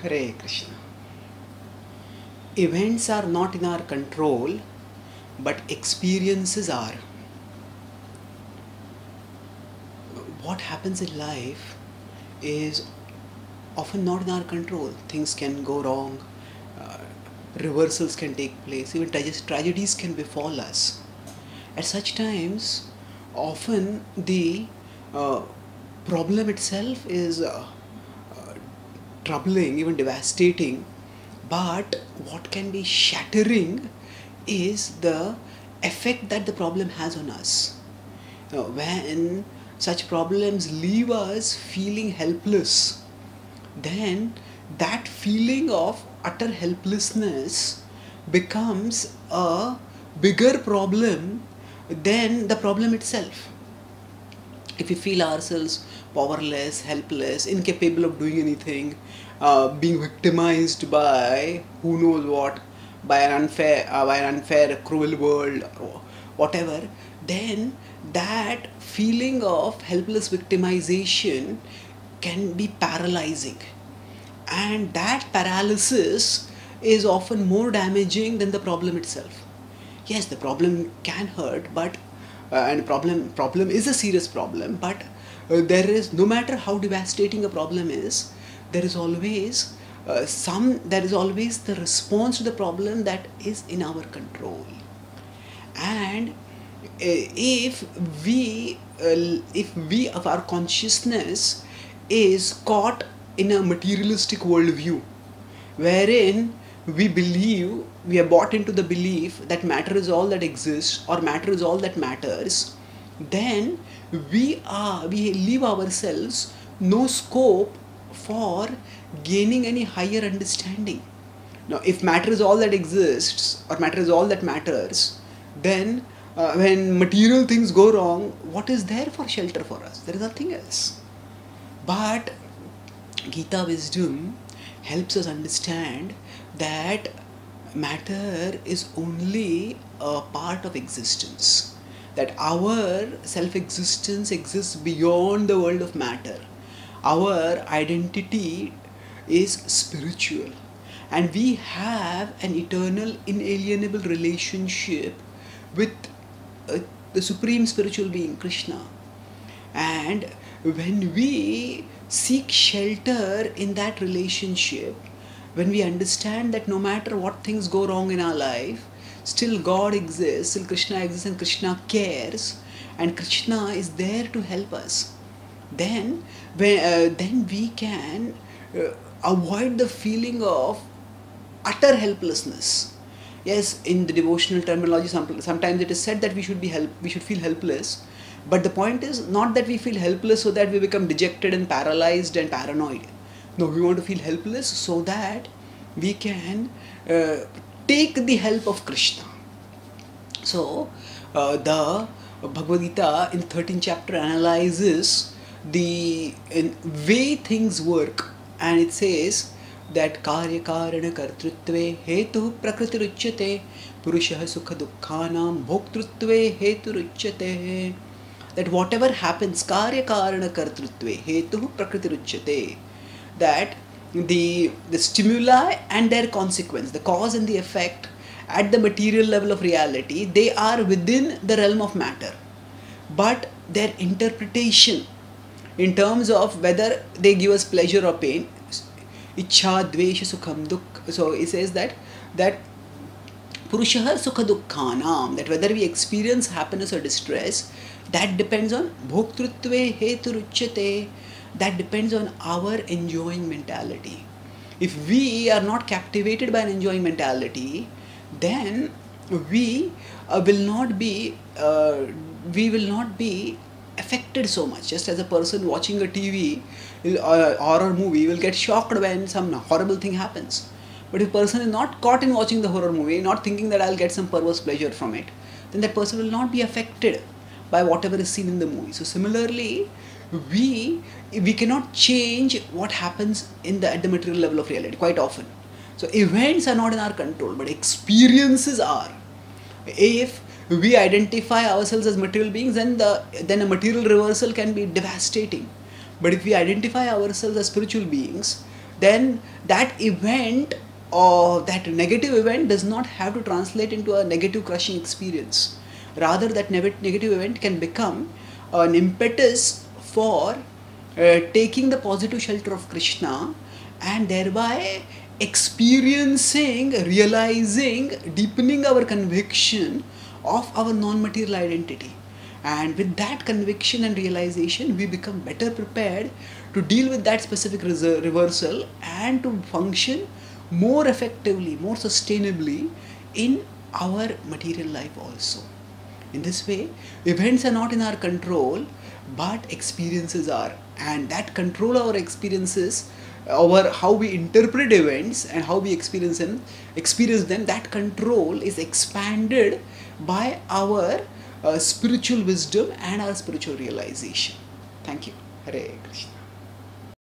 Hare Krishna. Events are not in our control, but experiences are. What happens in life is often not in our control. Things can go wrong, uh, reversals can take place, even tragedies can befall us. At such times, often the uh, problem itself is troubling, even devastating, but what can be shattering is the effect that the problem has on us. When such problems leave us feeling helpless, then that feeling of utter helplessness becomes a bigger problem than the problem itself. If we feel ourselves powerless, helpless, incapable of doing anything, being victimized by who knows what, by an unfair, cruel world, or whatever, then that feeling of helpless victimization can be paralyzing, and that paralysis is often more damaging than the problem itself. Yes, the problem can hurt, but and problem is a serious problem, but there is, no matter how devastating a problem is, there is always there is always the response to the problem that is in our control. And if we of our consciousness is caught in a materialistic worldview, wherein we are bought into the belief that matter is all that exists, or matter is all that matters, then we leave ourselves no scope for gaining any higher understanding. Now, if matter is all that exists, or matter is all that matters, then when material things go wrong, what is there for shelter for us? There is nothing else. But Gita wisdom helps us understand that matter is only a part of existence, that our self-existence exists beyond the world of matter. Our identity is spiritual, and we have an eternal, inalienable relationship with the supreme spiritual being, Krishna. And when we seek shelter in that relationship, when we understand that no matter what things go wrong in our life, still God exists, still Krishna exists, and Krishna cares, and Krishna is there to help us, then we can avoid the feeling of utter helplessness. Yes, in the devotional terminology, sometimes it is said that we should feel helpless. But the point is not that we feel helpless so that we become dejected and paralyzed and paranoid. No, we want to feel helpless so that we can take the help of Krishna. So, the Bhagavad Gita in the 13th chapter analyzes the way things work, and it says that karya karana kartrutve hetu prakritiruchyate purushah sukha dukkhanam bhoktrutve heturuchyate. That whatever happens, karya karana kartrutve hetu prakritiruchyate, that the stimuli and their consequence, the cause and the effect at the material level of reality, they are within the realm of matter, but their interpretation in terms of whether they give us pleasure or pain, ichha dvesha sukham dukh, so it says that purushah sukha dukkhanam, that whether we experience happiness or distress, that depends on bhoktrutve heturuchyate, that depends on our enjoying mentality. If we are not captivated by an enjoying mentality, then we will not be affected so much. Just as a person watching a TV horror movie will get shocked when some horrible thing happens. But if a person is not caught in watching the horror movie, not thinking that I'll get some perverse pleasure from it, then that person will not be affected by whatever is seen in the movie. So similarly, we cannot change what happens at the material level of reality quite often. So events are not in our control, but experiences are. If we identify ourselves as material beings, then a material reversal can be devastating. But if we identify ourselves as spiritual beings, then that event or that negative event does not have to translate into a negative crushing experience. Rather, that negative event can become an impetus for taking the positive shelter of Krishna, and thereby experiencing, realizing, deepening our conviction of our non-material identity. And with that conviction and realization, we become better prepared to deal with that specific reversal and to function more effectively, more sustainably in our material life also. In this way, events are not in our control, but experiences are. And that control our experiences, over how we interpret events and how we experience them, that control is expanded by our spiritual wisdom and our spiritual realization. Thank you. Hare Krishna.